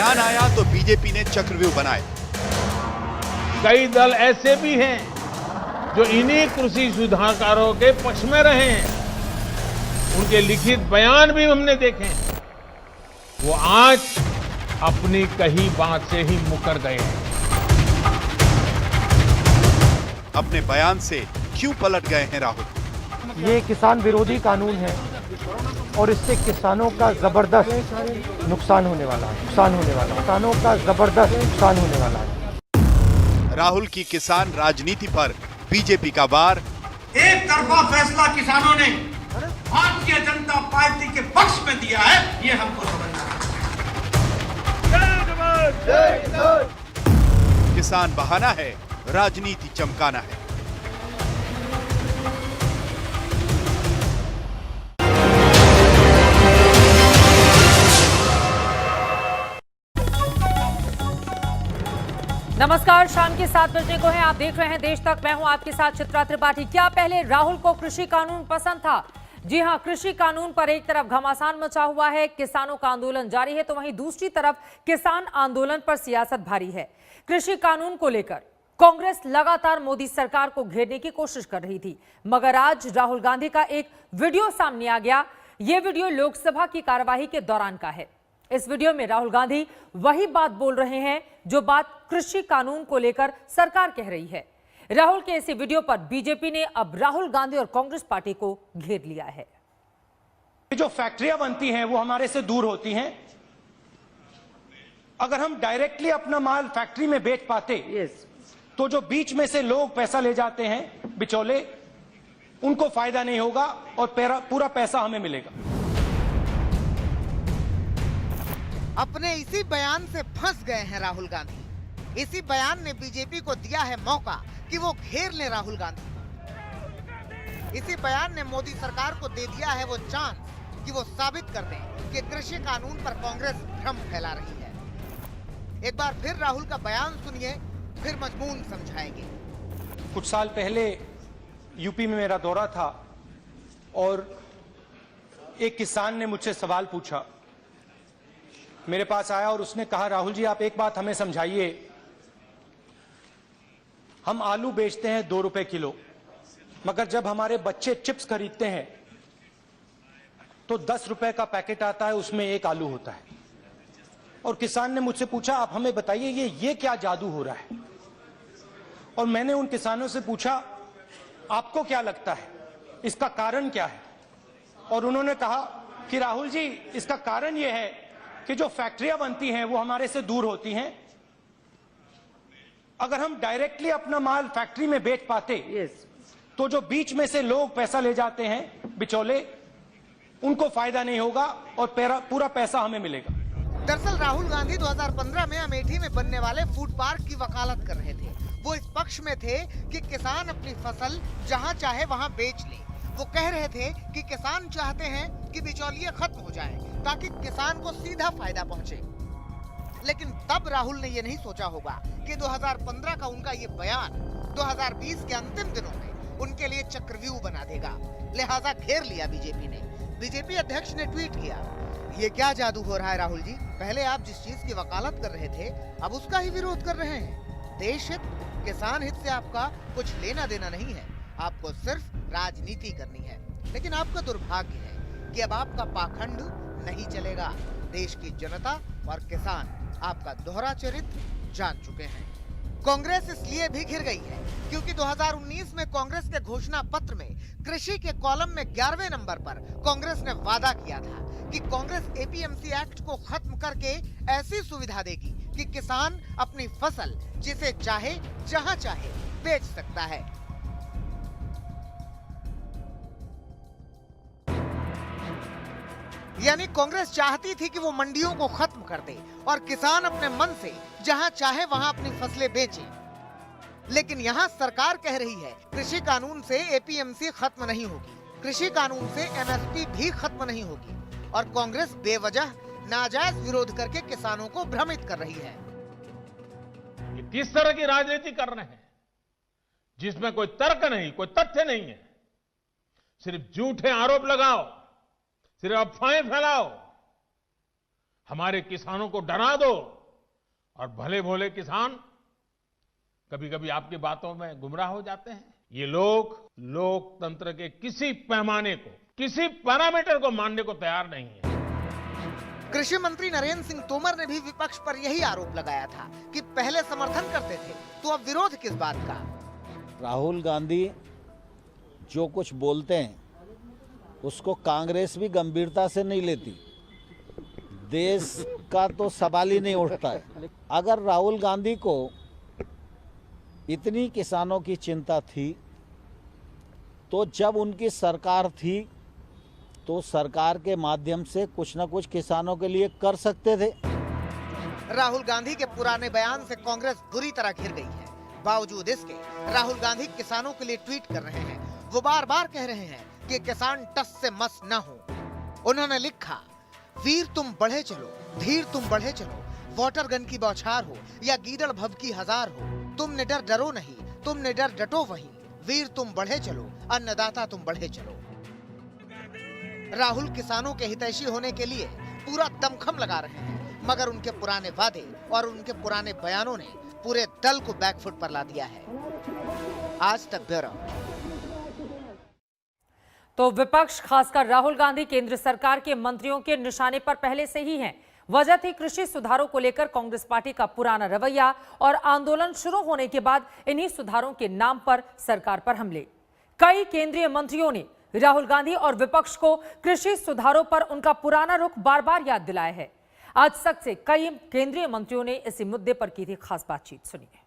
बयान आया तो बीजेपी ने चक्रव्यूह बनाए। कई दल ऐसे भी हैं जो इन्हीं कृषि सुधारों के पक्ष में रहे हैं। उनके लिखित बयान भी हमने देखे हैं। वो आज अपनी कही बात से ही मुकर गए हैं। अपने बयान से क्यों पलट गए हैं राहुल? ये किसान विरोधी कानून है और इससे किसानों का जबरदस्त नुकसान होने वाला है। किसानों का जबरदस्त नुकसान होने वाला है। राहुल की किसान राजनीति पर बीजेपी का वार। एक तरफा फैसला किसानों ने भारतीय जनता पार्टी के पक्ष में दिया है, ये हमको समझना है। किसान बहाना है, राजनीति चमकाना है। नमस्कार, शाम के 7 बजने को है। आप देख रहे हैं देश तक। मैं हूं आपके साथ चित्रा त्रिपाठी। क्या पहले राहुल को कृषि कानून पसंद था? जी हां, कृषि कानून पर एक तरफ घमासान मचा हुआ है, किसानों का आंदोलन जारी है, तो वहीं दूसरी तरफ किसान आंदोलन पर सियासत भारी है। कृषि कानून को लेकर कांग्रेस लगातार मोदी सरकार को घेरने की कोशिश कर रही थी, मगर आज राहुल गांधी का एक वीडियो सामने आ गया। यह वीडियो लोकसभा की कार्यवाही के दौरान का है। इस वीडियो में राहुल गांधी वही बात बोल रहे हैं जो बात कृषि कानून को लेकर सरकार कह रही है। राहुल के इसी वीडियो पर बीजेपी ने अब राहुल गांधी और कांग्रेस पार्टी को घेर लिया है। जो फैक्ट्रियां बनती हैं वो हमारे से दूर होती हैं। अगर हम डायरेक्टली अपना माल फैक्ट्री में बेच पाते तो जो बीच में से लोग पैसा ले जाते हैं बिचौले, उनको फायदा नहीं होगा और पूरा पैसा हमें मिलेगा। अपने इसी बयान से फंस गए हैं राहुल गांधी। इसी बयान ने बीजेपी को दिया है मौका कि वो घेर ले राहुल गांधी। इसी बयान ने मोदी सरकार को दे दिया है वो चांस कि वो साबित कर दें कि कृषि कानून पर कांग्रेस भ्रम फैला रही है। एक बार फिर राहुल का बयान सुनिए, फिर मजमून समझाएंगे। कुछ साल पहले यूपी में मेरा दौरा था और एक किसान ने मुझसे सवाल पूछा, मेरे पास आया और उसने कहा, राहुल जी आप एक बात हमें समझाइए, हम आलू बेचते हैं 2 रुपए किलो, मगर जब हमारे बच्चे चिप्स खरीदते हैं तो 10 रुपए का पैकेट आता है, उसमें 1 आलू होता है। और किसान ने मुझसे पूछा, आप हमें बताइए ये क्या जादू हो रहा है? और मैंने उन किसानों से पूछा, आपको क्या लगता है इसका कारण क्या है? और उन्होंने कहा कि राहुल जी इसका कारण यह है कि जो फैक्ट्रियां बनती हैं वो हमारे से दूर होती हैं। अगर हम डायरेक्टली अपना माल फैक्ट्री में बेच पाते तो जो बीच में से लोग पैसा ले जाते हैं बिचौले, उनको फायदा नहीं होगा और पूरा पैसा हमें मिलेगा। दरअसल राहुल गांधी 2015 में अमेठी में बनने वाले फूड पार्क की वकालत कर रहे थे। वो इस पक्ष में थे कि किसान अपनी फसल जहां चाहे वहां बेच ले। वो कह रहे थे कि किसान चाहते हैं कि बिचौलिए खत्म हो जाए ताकि किसान को सीधा फायदा पहुंचे। लेकिन तब राहुल ने ये नहीं सोचा होगा कि 2015 का उनका ये बयान 2020 के अंतिम दिनों में उनके लिए चक्रव्यूह बना देगा। लिहाजा घेर लिया बीजेपी ने। बीजेपी अध्यक्ष ने ट्वीट किया, ये क्या जादू हो रहा है राहुल जी? पहले आप जिस चीज की वकालत कर रहे थे अब उसका ही विरोध कर रहे हैं। देश हित, किसान हित से आपका कुछ लेना देना नहीं है, आपको सिर्फ राजनीति करनी है। लेकिन आपका दुर्भाग्य है कि अब आपका पाखंड नहीं चलेगा। देश की जनता और किसान आपका दोहरा चरित्र जान चुके हैं। कांग्रेस इसलिए भी घिर गई है क्योंकि 2019 में कांग्रेस के घोषणा पत्र में कृषि के कॉलम में 11वें नंबर पर कांग्रेस ने वादा किया था कि कांग्रेस एपीएमसी एक्ट को खत्म करके ऐसी सुविधा देगी कि किसान अपनी फसल जिसे चाहे जहां चाहे बेच सकता है। यानी कांग्रेस चाहती थी कि वो मंडियों को खत्म कर दे और किसान अपने मन से जहां चाहे वहां अपनी फसलें बेचे। लेकिन यहाँ सरकार कह रही है कृषि कानून से एपीएमसी खत्म नहीं होगी, कृषि कानून से एमएसपी भी खत्म नहीं होगी और कांग्रेस बेवजह नाजायज विरोध करके किसानों को भ्रमित कर रही है। ये किस तरह की राजनीति कर रहे हैं जिसमें कोई तर्क नहीं, कोई तथ्य नहीं है, सिर्फ झूठे आरोप लगाओ, सिर्फ अफवाहें फैलाओ। हमारे किसानों को डरा दो और भले भोले किसान कभी कभी आपकी बातों में गुमराह हो जाते हैं। ये लोग लोकतंत्र के किसी पैमाने को, किसी पैरामीटर को मानने को तैयार नहीं है। कृषि मंत्री नरेंद्र सिंह तोमर ने भी विपक्ष पर यही आरोप लगाया था कि पहले समर्थन करते थे तो अब विरोध किस बात का। राहुल गांधी जो कुछ बोलते हैं उसको कांग्रेस भी गंभीरता से नहीं लेती। देश का तो सवाल ही नहीं उठता है। अगर राहुल गांधी को इतनी किसानों की चिंता थी तो जब उनकी सरकार थी तो सरकार के माध्यम से कुछ न कुछ किसानों के लिए कर सकते थे। राहुल गांधी के पुराने बयान से कांग्रेस बुरी तरह घिर गई है। बावजूद इसके राहुल गांधी किसानों के लिए ट्वीट कर रहे हैं। वो बार बार कह रहे हैं कि किसान टस से मस न हो। उन्होंने लिखा, वीर तुम बढ़े चलो, धीर तुम बढ़े चलो, वाटर गन की बौछार हो या गीदड़ भभकी हजार हो, तुम निडर डरो नहीं, तुम निडर डटो वहीं, वीर तुम बढ़े चलो, अन्नदाता तुम बढ़े चलो। राहुल किसानों के हितैषी होने के लिए पूरा दमखम लगा रहे हैं, मगर उनके पुराने वादे और उनके पुराने बयानों ने पूरे दल को बैकफुट पर ला दिया है। आज तक ब्यूरो। तो विपक्ष खासकर राहुल गांधी केंद्र सरकार के मंत्रियों के निशाने पर पहले से ही हैं। वजह थी कृषि सुधारों को लेकर कांग्रेस पार्टी का पुराना रवैया और आंदोलन शुरू होने के बाद इन्हीं सुधारों के नाम पर सरकार पर हमले। कई केंद्रीय मंत्रियों ने राहुल गांधी और विपक्ष को कृषि सुधारों पर उनका पुराना रुख बार बार याद दिलाया है। आज तक से कई केंद्रीय मंत्रियों ने इसी मुद्दे पर की थी खास बातचीत। सुनिए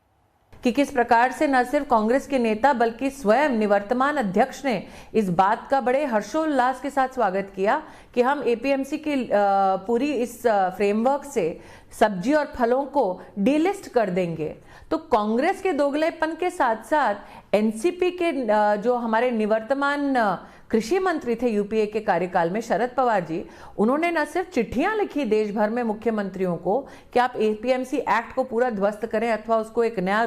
कि किस प्रकार से न सिर्फ कांग्रेस के नेता बल्कि स्वयं निवर्तमान अध्यक्ष ने इस बात का बड़े हर्षोल्लास के साथ स्वागत किया कि हम एपीएमसी की पूरी इस फ्रेमवर्क से सब्जी और फलों को डीलिस्ट कर देंगे। तो कांग्रेस के दोगलेपन के साथ साथ एनसीपी के जो हमारे निवर्तमान कृषि मंत्री थे यूपीए के कार्यकाल में शरद पवार जी, उन्होंने न सिर्फ चिट्ठियां लिखी देश भर में मुख्यमंत्रियों को कि आप एपीएमसी एक्ट को पूरा ध्वस्त करें अथवा उसको एक नया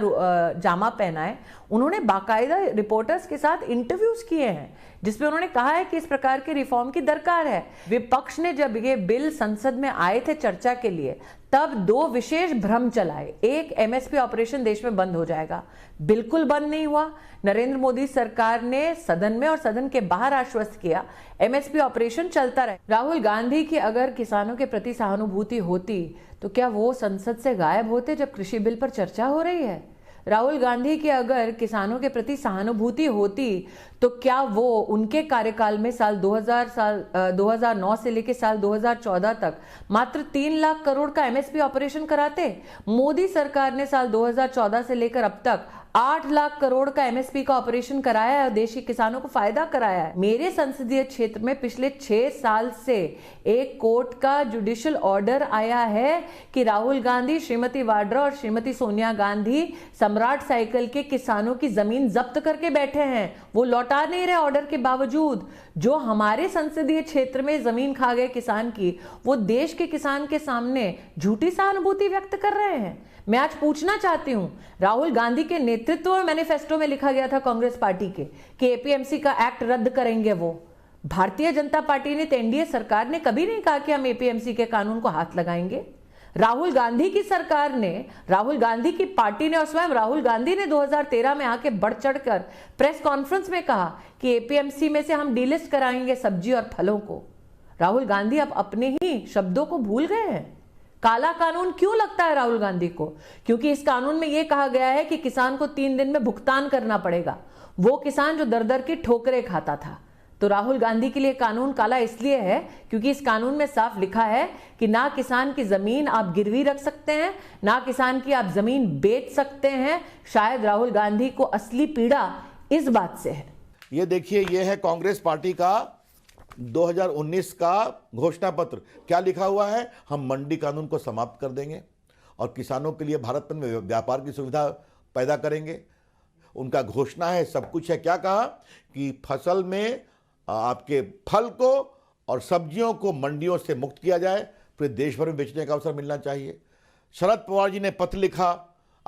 जामा पहनाएं, उन्होंने बाकायदा रिपोर्टर्स के साथ इंटरव्यूज किए हैं जिसमें उन्होंने कहा है कि इस प्रकार के रिफॉर्म की दरकार है। विपक्ष ने जब ये बिल संसद में आए थे चर्चा के लिए तब दो विशेष भ्रम चलाए। एक, एमएसपी ऑपरेशन देश में बंद हो जाएगा। बिल्कुल बंद नहीं हुआ। नरेंद्र मोदी सरकार ने सदन में और सदन के बाहर आश्वस्त किया एमएसपी ऑपरेशन चलता रहे। राहुल गांधी की अगर किसानों के प्रति सहानुभूति होती तो क्या वो संसद से गायब होते जब कृषि बिल पर चर्चा हो रही है? राहुल गांधी की अगर किसानों के प्रति सहानुभूति होती तो क्या वो उनके कार्यकाल में साल 2009 से लेकर साल 2014 तक मात्र 3 लाख करोड़ का एमएसपी ऑपरेशन कराते? मोदी सरकार ने साल 2014 से लेकर अब तक 8 लाख करोड़ का एमएसपी का ऑपरेशन कराया है और देश के किसानों को फायदा कराया है। मेरे संसदीय क्षेत्र में पिछले 6 साल से एक कोर्ट का जुडिशियल ऑर्डर आया है कि राहुल गांधी, श्रीमती वाड्रा और श्रीमती सोनिया गांधी सम्राट साइकिल के किसानों की जमीन जब्त करके बैठे हैं। वो लौटा नहीं रहे ऑर्डर के बावजूद। जो हमारे संसदीय क्षेत्र में जमीन खा गए किसान की, वो देश के किसान के सामने झूठी सहानुभूति व्यक्त कर रहे हैं। मैं आज पूछना चाहती हूं, राहुल गांधी के नेतृत्व में मैनिफेस्टो में लिखा गया था कांग्रेस पार्टी के कि एपीएमसी का एक्ट रद्द करेंगे वो। भारतीय जनता पार्टी ने, एनडीए सरकार ने कभी नहीं कहा कि हम एपीएमसी के कानून को हाथ लगाएंगे। राहुल गांधी की सरकार ने, राहुल गांधी की पार्टी ने और स्वयं राहुल गांधी ने 2013 में आके बढ़ चढ़कर प्रेस कॉन्फ्रेंस में कहा कि एपीएमसी में से हम डीलिस्ट कराएंगे सब्जी और फलों को। राहुल गांधी अब अपने ही शब्दों को भूल गए हैं। काला कानून क्यों लगता है राहुल गांधी को? क्योंकि इस कानून में यह कहा गया है कि किसान को 3 दिन में भुगतान करना पड़ेगा, वो किसान जो दर दर की ठोकरें खाता था। तो राहुल गांधी के लिए कानून काला इसलिए है क्योंकि इस कानून में साफ लिखा है कि ना किसान की जमीन आप गिरवी रख सकते हैं, ना किसान की आप जमीन बेच सकते हैं। शायद राहुल गांधी को असली पीड़ा इस बात से है। ये देखिए, ये है कांग्रेस पार्टी का 2019 का घोषणा पत्र। क्या लिखा हुआ है? हम मंडी कानून को समाप्त कर देंगे और किसानों के लिए भारत में व्यापार की सुविधा पैदा करेंगे। उनका घोषणा है, सब कुछ है। क्या कहा कि फसल में आपके फल को और सब्जियों को मंडियों से मुक्त किया जाए, फिर देश भर में बेचने का अवसर मिलना चाहिए। शरद पवार जी ने पत्र लिखा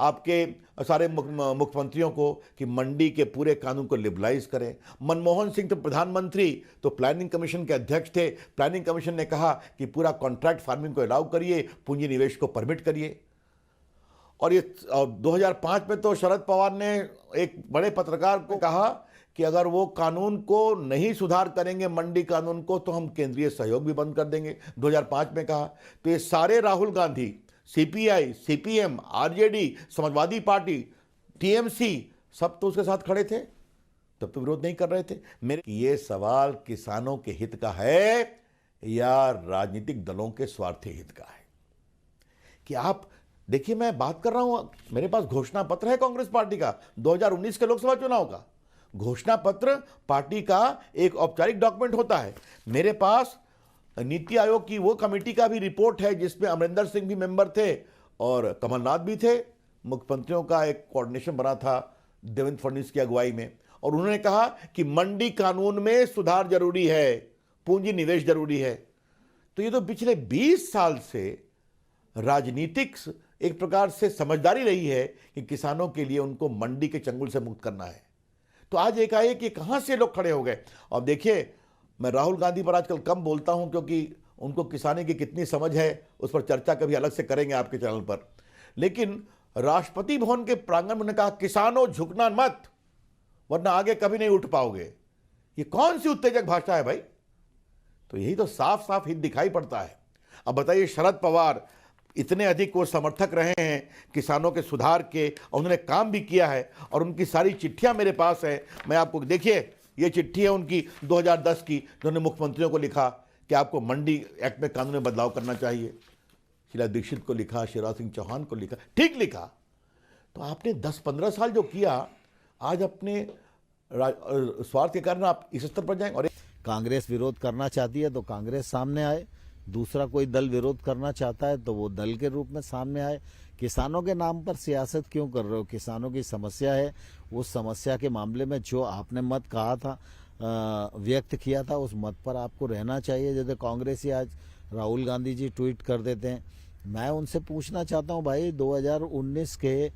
आपके सारे मुख्यमंत्रियों को कि मंडी के पूरे कानून को लिबरलाइज करें। मनमोहन सिंह तो प्रधानमंत्री तो प्लानिंग कमीशन के अध्यक्ष थे। प्लानिंग कमीशन ने कहा कि पूरा कॉन्ट्रैक्ट फार्मिंग को अलाउ करिए, पूंजी निवेश को परमिट करिए। और ये 2005 में तो शरद पवार ने एक बड़े पत्रकार को कहा कि अगर वो कानून को नहीं सुधार करेंगे, मंडी कानून को, तो हम केंद्रीय सहयोग भी बंद कर देंगे। 2005 में कहा। तो ये सारे Rahul Gandhi, CPI, CPM, RJD, Samajwadi party, TMC, सब तो उसके साथ खड़े थे, तब तो विरोध नहीं कर रहे थे। मेरे ये सवाल किसानों के हित का है या राजनीतिक दलों के स्वार्थी हित का है? कि आप देखिए, मैं बात कर रहा हूं, मेरे पास घोषणा पत्र है कांग्रेस पार्टी का 2019 के लोकसभा चुनाव का। घोषणा पत्र पार्टी का एक औपचारिक डॉक्यूमेंट होता है। मेरे पास नीति आयोग की वो कमेटी का भी रिपोर्ट है जिसमें अमरिंदर सिंह भी मेंबर थे और कमलनाथ भी थे। मुख्यमंत्रियों का एक कोऑर्डिनेशन बना था देवेंद्र फडणवीस की अगुवाई में, और उन्होंने कहा कि मंडी कानून में सुधार जरूरी है, पूंजी निवेश जरूरी है। तो ये तो पिछले 20 साल से राजनीतिक एक प्रकार से समझदारी रही है कि किसानों के लिए उनको मंडी के चंगुल से मुक्त करना है। तो आज एकाएक ये कहां से लोग खड़े हो गए? और देखिए, मैं राहुल गांधी पर आजकल कम बोलता हूं क्योंकि उनको किसानी की कितनी समझ है उस पर चर्चा कभी अलग से करेंगे आपके चैनल पर। लेकिन राष्ट्रपति भवन के प्रांगण में उन्होंने कहा, किसानों झुकना मत, वरना आगे कभी नहीं उठ पाओगे। ये कौन सी उत्तेजक भाषा है भाई? तो यही तो साफ साफ हित दिखाई पड़ता है। अब बताइए, शरद पवार इतने अधिक वो समर्थक रहे हैं किसानों के सुधार के, और उन्होंने काम भी किया है, और उनकी सारी चिट्ठियां मेरे पास है। मैं आपको देखिए, ये चिट्ठी है उनकी 2010 की, जिन्होंने मुख्यमंत्रियों को लिखा कि आपको मंडी एक्ट में कानून में बदलाव करना चाहिए। शीला दीक्षित को लिखा, शिवराज सिंह चौहान को लिखा, ठीक लिखा। तो आपने 10-15 साल जो किया, आज अपने स्वार्थ के कारण आप इस स्तर पर जाएं। और कांग्रेस विरोध करना चाहती है तो कांग्रेस सामने आए, दूसरा कोई दल विरोध करना चाहता है तो वो दल के रूप में सामने आए। किसानों के नाम पर सियासत क्यों कर रहे हो? किसानों की समस्या है, उस समस्या के मामले में जो आपने मत कहा था, व्यक्त किया था, उस मत पर आपको रहना चाहिए। जैसे कांग्रेस ही आज राहुल गांधी जी ट्वीट कर देते हैं। मैं उनसे पूछना चाहता हूं, भाई 2019 के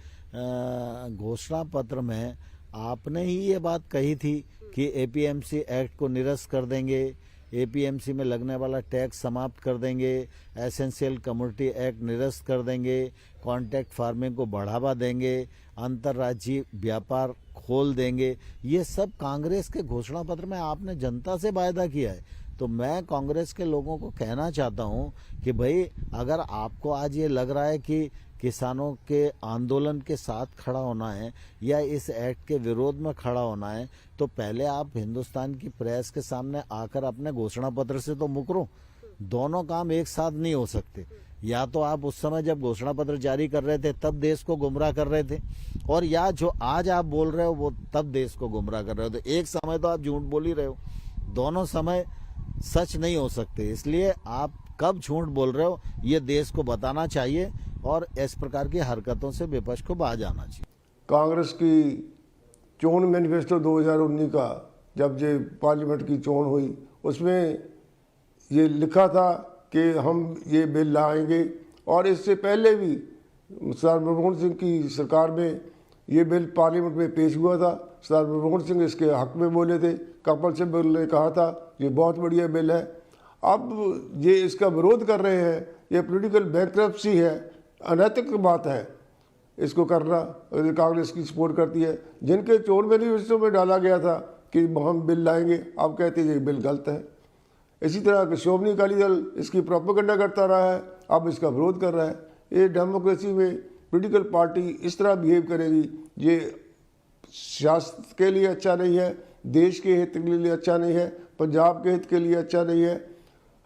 घोषणा पत्र में आपने ही ये बात कही थी कि एपीएमसी एक्ट को निरस्त कर देंगे, एपीएमसी में लगने वाला टैक्स समाप्त कर देंगे, एसेंशियल कमोडिटी एक्ट निरस्त कर देंगे, कॉन्ट्रैक्ट फार्मिंग को बढ़ावा देंगे, अंतर्राज्यीय व्यापार खोल देंगे। ये सब कांग्रेस के घोषणा पत्र में आपने जनता से वायदा किया है। तो मैं कांग्रेस के लोगों को कहना चाहता हूं कि भाई, अगर आपको आज ये लग रहा है कि किसानों के आंदोलन के साथ खड़ा होना है या इस एक्ट के विरोध में खड़ा होना है, तो पहले आप हिंदुस्तान की प्रेस के सामने आकर अपने घोषणा पत्र से तो मुकरो। दोनों काम एक साथ नहीं हो सकते। या तो आप उस समय जब घोषणा पत्र जारी कर रहे थे तब देश को गुमराह कर रहे थे, और या जो आज आप बोल रहे हो वो तब देश को गुमराह कर रहे हो। तो एक समय तो आप झूठ बोल ही रहे हो, दोनों समय सच नहीं हो सकते। इसलिए आप कब झूठ बोल रहे हो ये देश को बताना चाहिए, और इस प्रकार की हरकतों से विपक्ष को बाहर जाना चाहिए। कांग्रेस की चोन मैनिफेस्टो 2019 का जब ये पार्लियामेंट की चोन हुई, उसमें ये लिखा था कि हम ये बिल लाएंगे, और इससे पहले भी सरदार मनमोहन सिंह की सरकार में ये बिल पार्लियामेंट में पेश हुआ था। सरदार मनमोहन सिंह इसके हक में बोले थे, कपिल सिब्बल ने कहा था ये बहुत बढ़िया बिल है। अब ये इसका विरोध कर रहे हैं, ये पॉलिटिकल बैंक्रप्सी है, अनैतिक बात है इसको करना। कांग्रेस की सपोर्ट करती है। जिनके चोन मैनिफेस्टो में डाला गया था कि हम बिल लाएंगे, अब कहते हैं ये बिल गलत है। इसी तरह श्रोमणी अकाली दल इसकी प्रोपेगेंडा करता रहा है, अब इसका विरोध कर रहा है। ये डेमोक्रेसी में पॉलिटिकल पार्टी इस तरह बिहेव करेगी, ये सियासत के लिए अच्छा नहीं है, देश के हित के लिए अच्छा नहीं है, पंजाब के हित के लिए अच्छा नहीं है।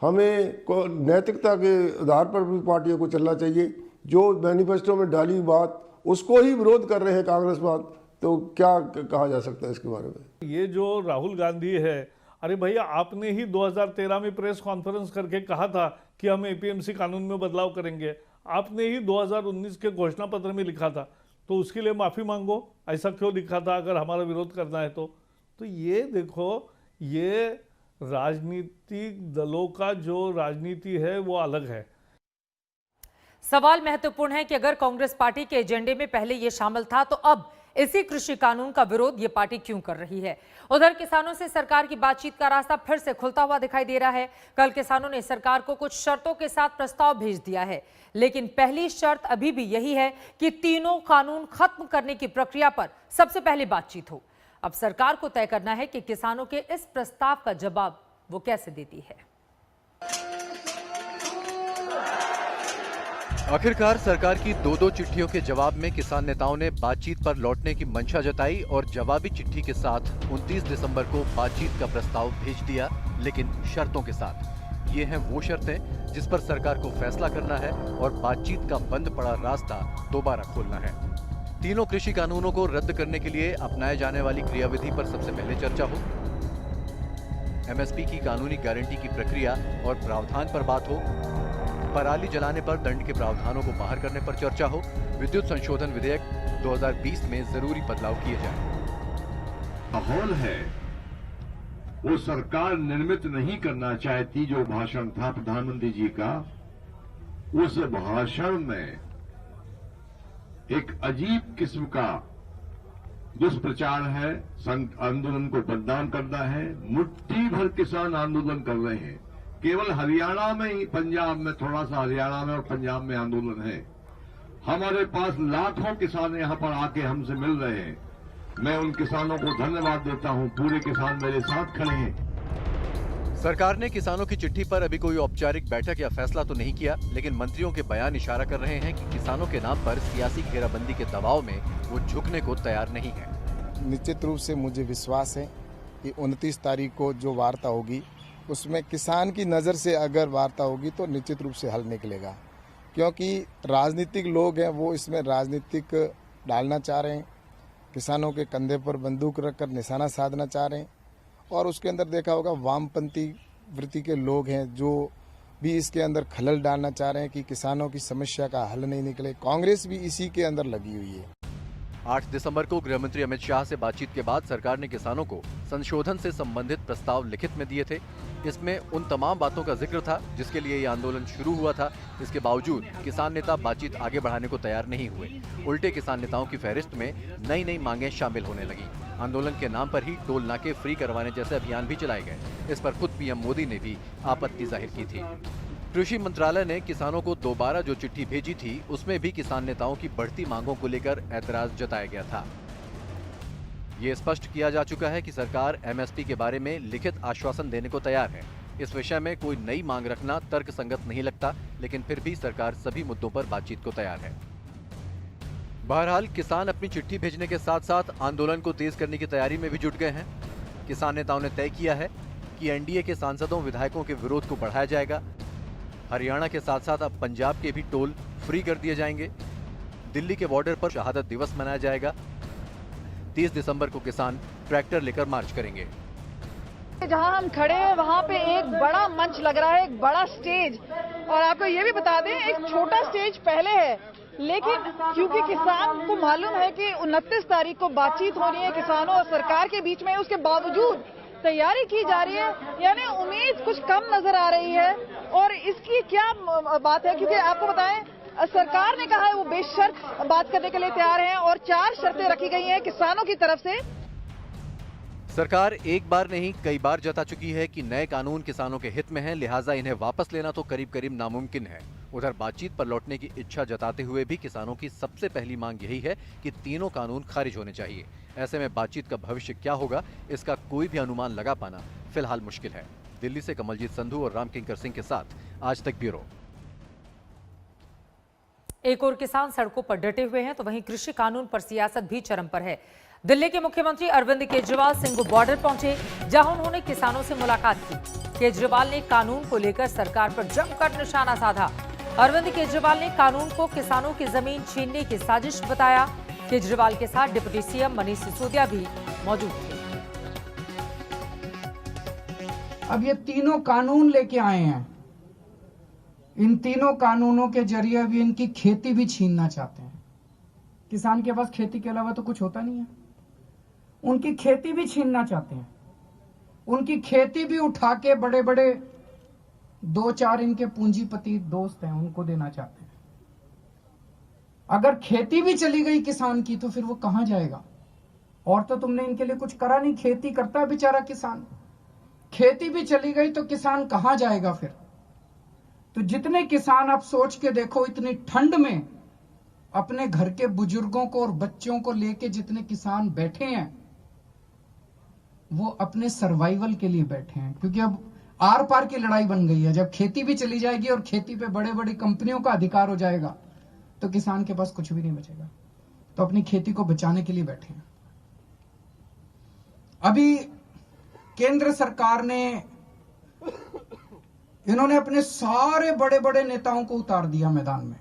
हमें नैतिकता के आधार पर भी पार्टियों को चलना चाहिए। जो मैनिफेस्टो में डाली बात उसको ही विरोध कर रहे हैं कांग्रेस बात, तो क्या कहा जा सकता है इसके बारे में? ये जो राहुल गांधी है, अरे भैया आपने ही 2013 में प्रेस कॉन्फ्रेंस करके कहा था कि हम एपीएमसी कानून में बदलाव करेंगे। आपने ही 2019 के घोषणा पत्र में लिखा था, तो उसके लिए माफ़ी मांगो। ऐसा क्यों लिखा था अगर हमारा विरोध करना है तो ये देखो, ये राजनीतिक दलों का जो राजनीति है वो अलग है। सवाल महत्वपूर्ण है कि अगर कांग्रेस पार्टी के एजेंडे में पहले ये शामिल था तो अब इसी कृषि कानून का विरोध ये पार्टी क्यों कर रही है। उधर किसानों से सरकार की बातचीत का रास्ता फिर से खुलता हुआ दिखाई दे रहा है। कल किसानों ने सरकार को कुछ शर्तों के साथ प्रस्ताव भेज दिया है, लेकिन पहली शर्त अभी भी यही है कि तीनों कानून खत्म करने की प्रक्रिया पर सबसे पहले बातचीत हो। अब सरकार को तय करना है कि किसानों के इस प्रस्ताव का जवाब वो कैसे देती है। आखिरकार सरकार की दो चिट्ठियों के जवाब में किसान नेताओं ने बातचीत पर लौटने की मंशा जताई और जवाबी चिट्ठी के साथ 29 दिसंबर को बातचीत का प्रस्ताव भेज दिया, लेकिन शर्तों के साथ। ये हैं वो शर्तें जिस पर सरकार को फैसला करना है और बातचीत का बंद पड़ा रास्ता दोबारा खोलना है। तीनों कृषि कानूनों को रद्द करने के लिए अपनाए जाने वाली क्रियाविधि पर सबसे पहले चर्चा हो, एमएसपी की कानूनी गारंटी की प्रक्रिया और प्रावधान पर बात हो, पराली जलाने पर दंड के प्रावधानों को बाहर करने पर चर्चा हो, विद्युत संशोधन विधेयक 2020 में जरूरी बदलाव किए जाएं। माहौल है वो सरकार निर्मित नहीं करना चाहती। जो भाषण था प्रधानमंत्री जी का, उस भाषण में एक अजीब किस्म का दुष्प्रचार है, आंदोलन को बदनाम करना है। मुट्ठी भर किसान आंदोलन कर रहे हैं, केवल हरियाणा में ही, पंजाब में थोड़ा सा, हरियाणा में और पंजाब में आंदोलन है। हमारे पास लाखों किसान यहां पर आके हमसे मिल रहे हैं। मैं उन किसानों को धन्यवाद देता हूं, पूरे किसान मेरे साथ खड़े हैं। सरकार ने किसानों की चिट्ठी पर अभी कोई औपचारिक बैठक या फैसला तो नहीं किया, लेकिन मंत्रियों के बयान इशारा कर रहे हैं कि किसानों के नाम पर सियासी घेराबंदी के दबाव में वो झुकने को तैयार नहीं है। निश्चित रूप से मुझे विश्वास है कि 29 तारीख को जो वार्ता होगी उसमें किसान की नज़र से अगर वार्ता होगी तो निश्चित रूप से हल निकलेगा, क्योंकि राजनीतिक लोग हैं वो इसमें राजनीतिक डालना चाह रहे हैं, किसानों के कंधे पर बंदूक रखकर निशाना साधना चाह रहे हैं। और उसके अंदर देखा होगा वामपंथी वृत्ति के लोग हैं जो भी इसके अंदर खलल डालना चाह रहे हैं कि किसानों की समस्या का हल नहीं निकले। कांग्रेस भी इसी के अंदर लगी हुई है। 8 दिसंबर को गृह मंत्री अमित शाह से बातचीत के बाद सरकार ने किसानों को संशोधन से संबंधित प्रस्ताव लिखित में दिए थे। इसमें उन तमाम बातों का जिक्र था जिसके लिए ये आंदोलन शुरू हुआ था। इसके बावजूद किसान नेता बातचीत आगे बढ़ाने को तैयार नहीं हुए। उल्टे किसान नेताओं की फहरिस्त में नई नई मांगें शामिल होने लगी। आंदोलन के नाम पर ही टोल नाके फ्री करवाने जैसे अभियान भी चलाए गए। इस पर खुद पीएम मोदी ने भी आपत्ति जाहिर की थी। कृषि मंत्रालय ने किसानों को दोबारा जो चिट्ठी भेजी थी उसमें भी किसान नेताओं की बढ़ती मांगों को लेकर ऐतराज जताया गया था। ये स्पष्ट किया जा चुका है कि सरकार एमएसपी के बारे में लिखित आश्वासन देने को तैयार है। इस विषय में कोई नई मांग रखना तर्कसंगत नहीं लगता, लेकिन फिर भी सरकार सभी मुद्दों पर बातचीत को तैयार है। बहरहाल किसान अपनी चिट्ठी भेजने के साथ साथ आंदोलन को तेज करने की तैयारी में भी जुट गए हैं। किसान नेताओं ने तय किया है कि एनडीए के सांसदों विधायकों के विरोध को बढ़ाया जाएगा। हरियाणा के साथ साथ अब पंजाब के भी टोल फ्री कर दिए जाएंगे। दिल्ली के बॉर्डर पर शहादत दिवस मनाया जाएगा। 30 दिसंबर को किसान ट्रैक्टर लेकर मार्च करेंगे। जहां हम खड़े हैं वहां पे एक बड़ा मंच लग रहा है, एक बड़ा स्टेज। और आपको ये भी बता दें, एक छोटा स्टेज पहले है, लेकिन क्योंकि किसान को मालूम है कि 29 तारीख को बातचीत होनी है किसानों और सरकार के बीच में, उसके बावजूद तैयारी की जा रही है, यानी उम्मीद कुछ कम नजर आ रही है। और इसकी क्या बात है, क्योंकि आपको बताएं सरकार ने कहा है वो बेशर्त बात करने के लिए तैयार है और 4 शर्तें रखी गई हैं किसानों की तरफ से। सरकार एक बार नहीं कई बार जता चुकी है कि नए कानून किसानों के हित में हैं, लिहाजा इन्हें वापस लेना तो करीब करीब नामुमकिन है। उधर बातचीत पर लौटने की इच्छा जताते हुए भी किसानों की सबसे पहली मांग यही है कि तीनों कानून खारिज होने चाहिए। ऐसे में बातचीत का भविष्य क्या होगा, इसका कोई भी अनुमान लगा पाना फिलहाल मुश्किल है। दिल्ली से कमलजीत संधू और रामकिंकर सिंह के साथ आज तक ब्यूरो। एक और किसान सड़कों पर डटे हुए हैं तो वहीं कृषि कानून पर सियासत भी चरम पर है। दिल्ली के मुख्यमंत्री अरविंद केजरीवाल सिंघू बॉर्डर पहुंचे, जहां उन्होंने किसानों से मुलाकात की। केजरीवाल ने कानून को लेकर सरकार पर जमकर निशाना साधा। अरविंद केजरीवाल ने कानून को किसानों की जमीन छीनने की साजिश बताया। केजरीवाल के साथ डिप्टी सीएम मनीष सिसोदिया भी मौजूद थे। अब ये तीनों कानून लेके आए हैं, इन तीनों कानूनों के जरिए भी इनकी खेती भी छीनना चाहते हैं। किसान के पास खेती के अलावा तो कुछ होता नहीं है, उनकी खेती भी छीनना चाहते हैं। उनकी खेती भी उठा के बड़े बड़े 2-4 इनके पूंजीपति दोस्त हैं उनको देना चाहते हैं। अगर खेती भी चली गई किसान की तो फिर वो कहां जाएगा? और तो तुमने इनके लिए कुछ करा नहीं, खेती करता है बेचारा किसान। खेती भी चली गई तो किसान कहां जाएगा फिर? तो जितने किसान आप सोच के देखो, इतनी ठंड में अपने घर के बुजुर्गों को और बच्चों को लेके जितने किसान बैठे हैं, वो अपने सर्वाइवल के लिए बैठे हैं। क्योंकि अब आर पार की लड़ाई बन गई है। जब खेती भी चली जाएगी और खेती पे बड़े बड़ी कंपनियों का अधिकार हो जाएगा तो किसान के पास कुछ भी नहीं बचेगा। तो अपनी खेती को बचाने के लिए बैठे हैं। अभी केंद्र सरकार ने, इन्होंने अपने सारे बड़े बड़े नेताओं को उतार दिया मैदान में।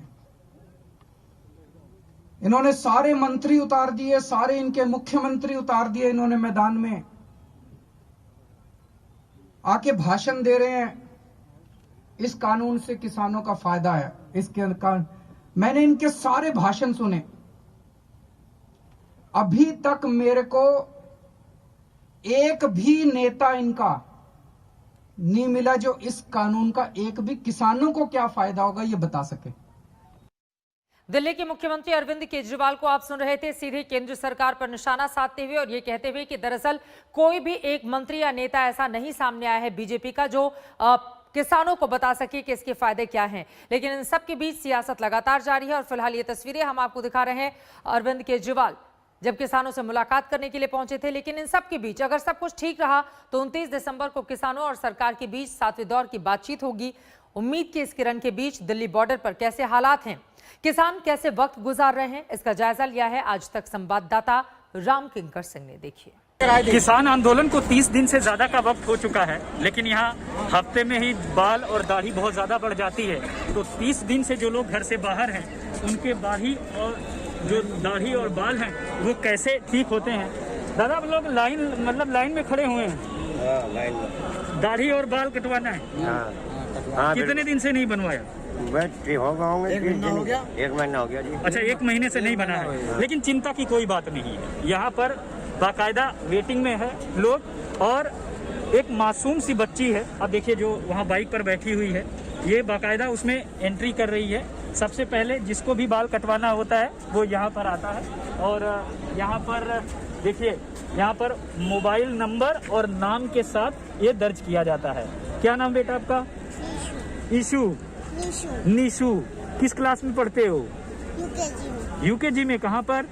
इन्होंने सारे मंत्री उतार दिए, सारे इनके मुख्यमंत्री उतार दिए इन्होंने मैदान में, आके भाषण दे रहे हैं इस कानून से किसानों का फायदा है। मैंने इनके सारे भाषण सुने, अभी तक मेरे को एक भी नेता इनका नहीं मिला जो इस कानून का एक भी किसानों को क्या फायदा होगा ये बता सके। दिल्ली के मुख्यमंत्री अरविंद केजरीवाल को आप सुन रहे थे सीधे केंद्र सरकार पर निशाना साधते हुए और ये कहते हुए कि दरअसल कोई भी एक मंत्री या नेता ऐसा नहीं सामने आया है बीजेपी का जो किसानों को बता सके कि इसके फायदे क्या हैं। लेकिन इन सब के बीच सियासत लगातार जारी है और फिलहाल ये तस्वीरें हम आपको दिखा रहे हैं। अरविंद केजरीवाल जब किसानों से मुलाकात करने के लिए पहुंचे थे, लेकिन इन सब के बीच अगर सब कुछ ठीक रहा तो 29 दिसंबर को किसानों और सरकार के बीच 7वें दौर की बातचीत होगी। उम्मीद की इस किरण के बीच दिल्ली बॉर्डर पर कैसे हालात हैं, किसान कैसे वक्त गुजार रहे हैं, इसका जायजा लिया है आज तक संवाददाता राम किंकर सिंह ने। देखिए, किसान आंदोलन को 30 दिन से ज्यादा का वक्त हो चुका है, लेकिन यहाँ हफ्ते में ही बाल और दाढ़ी बहुत ज्यादा बढ़ जाती है। तो 30 दिन से जो लोग घर से बाहर हैं उनके बाही और जो दाढ़ी और बाल हैं वो कैसे ठीक होते हैं। दादा, आप लोग लाइन में खड़े हुए हैं, दाढ़ी और बाल कटवाना है। कितने दिन से नहीं बनवाया? एक महीना हो गया जी। अच्छा, 1 महीने से नहीं बना है, लेकिन चिंता की कोई बात नहीं है। यहाँ पर बाकायदा वेटिंग में है लोग और एक मासूम सी बच्ची है, अब देखिए जो वहाँ बाइक पर बैठी हुई है, ये बाकायदा उसमें एंट्री कर रही है। सबसे पहले जिसको भी बाल कटवाना होता है वो यहाँ पर आता है और यहाँ पर देखिए, यहाँ पर मोबाइल नंबर और नाम के साथ ये दर्ज किया जाता है। क्या नाम बेटा आपका? ईशु। निशु। किस क्लास में पढ़ते हो? यूकेजी में। यूकेजी में। कहाँ पर?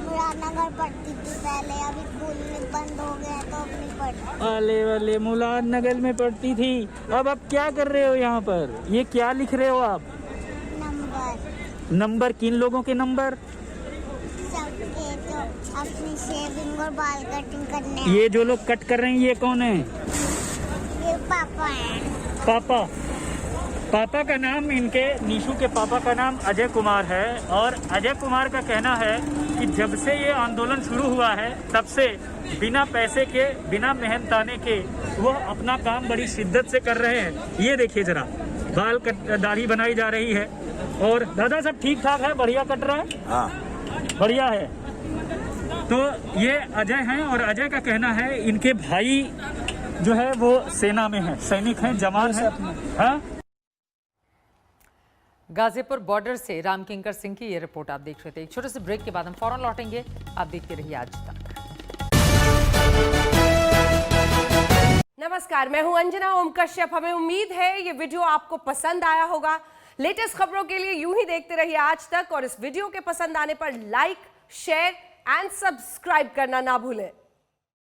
मुरादनगर पढ़ती थी पहले, अभी स्कूल में बंद हो गया तो अब नहीं पढ़ती। अले वाले, मुरादनगर में पढ़ती थी, अब आप क्या कर रहे हो यहाँ पर? ये क्या लिख रहे हो आप? नंबर। किन लोगों के नंबर? सबके, जो अपनी शेविंग और बाल कटिंग करने। ये जो लोग कट कर रहे हैं ये कौन है? ये पापा हैं। पापा का नाम, इनके नीशू के पापा का नाम अजय कुमार है और अजय कुमार का कहना है कि जब से ये आंदोलन शुरू हुआ है तब से बिना पैसे के, बिना मेहनताने के वो अपना काम बड़ी शिद्दत से कर रहे हैं। ये देखिए जरा, बाल दाढ़ी बनाई जा रही है। और दादा सब ठीक ठाक है? बढ़िया कट रहा है? हाँ, बढ़िया है। तो ये अजय हैं और अजय का कहना है इनके भाई जो है वो सेना में है, सैनिक हैं, जवान हैं। हाँ? गाजीपुर बॉर्डर से राम किंकर सिंह की ये रिपोर्ट आप देख रहे थे। एक छोटे से ब्रेक के बाद हम फौरन लौटेंगे। आप देखते रहिए आज तक। नमस्कार, मैं हूं अंजना ओम कश्यप। हमें उम्मीद है ये वीडियो आपको पसंद आया होगा। लेटेस्ट खबरों के लिए यूं ही देखते रहिए आज तक और इस वीडियो के पसंद आने पर लाइक, शेयर एंड सब्सक्राइब करना ना भूलें।